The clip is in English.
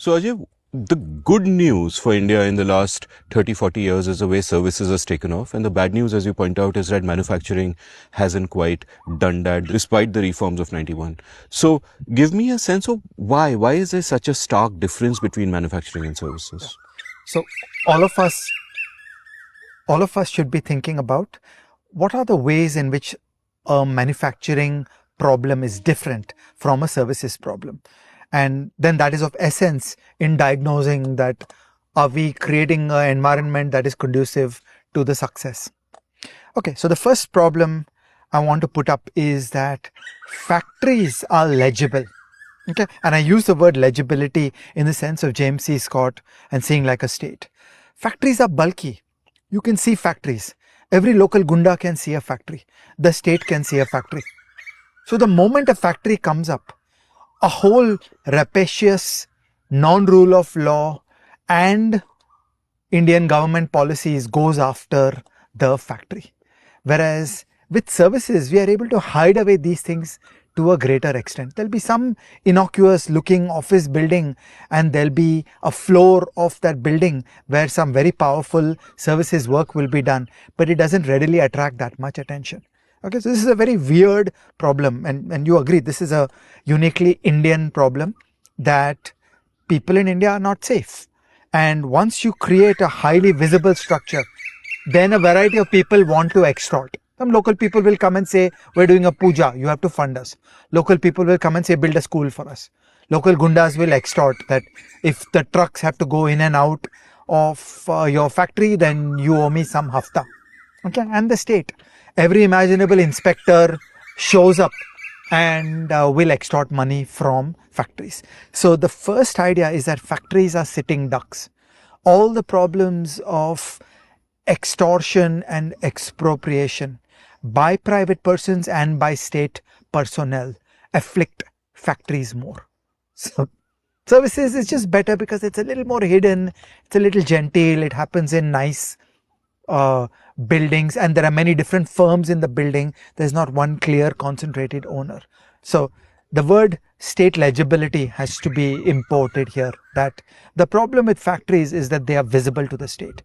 So Ajay, the good news for India in the last 30, 40 years is the way services has taken off. And the bad news, as you point out, is that manufacturing hasn't quite done that despite the reforms of 91. So give me a sense of why. Why is there such a stark difference between manufacturing and services? So all of us should be thinking about what are the ways in which a manufacturing problem is different from a services problem. And then that is of essence in diagnosing that are we creating an environment that is conducive to the success. Okay, so the first problem I want to put up is that factories are legible. Okay, and I use the word legibility in the sense of James C. Scott and seeing like a state. Factories are bulky. You can see factories. Every local gunda can see a factory. The state can see a factory. So the moment a factory comes up, a whole rapacious non-rule of law and Indian government policies goes after the factory. Whereas with services, we are able to hide away these things to a greater extent. There'll be some innocuous looking office building and there'll be a floor of that building where some very powerful services work will be done, but it doesn't readily attract that much attention. Okay, so this is a very weird problem, and you agree this is a uniquely Indian problem, that people in India are not safe. And once you create a highly visible structure, then a variety of people want to extort. Some local people will come and say, we're doing a puja, you have to fund us. Local people will come and say, build a school for us. Local gundas will extort that if the trucks have to go in and out of your factory, then you owe me some hafta. Okay, and the state, every imaginable inspector shows up and will extort money from factories. So the first idea is that factories are sitting ducks. All the problems of extortion and expropriation by private persons and by state personnel afflict factories more. So services is just better because it's a little more hidden, it's a little genteel, it happens in nice buildings, and there are many different firms in the building. There's not one clear concentrated owner. So the word state legibility has to be imported here, that the problem with factories is that they are visible to the state.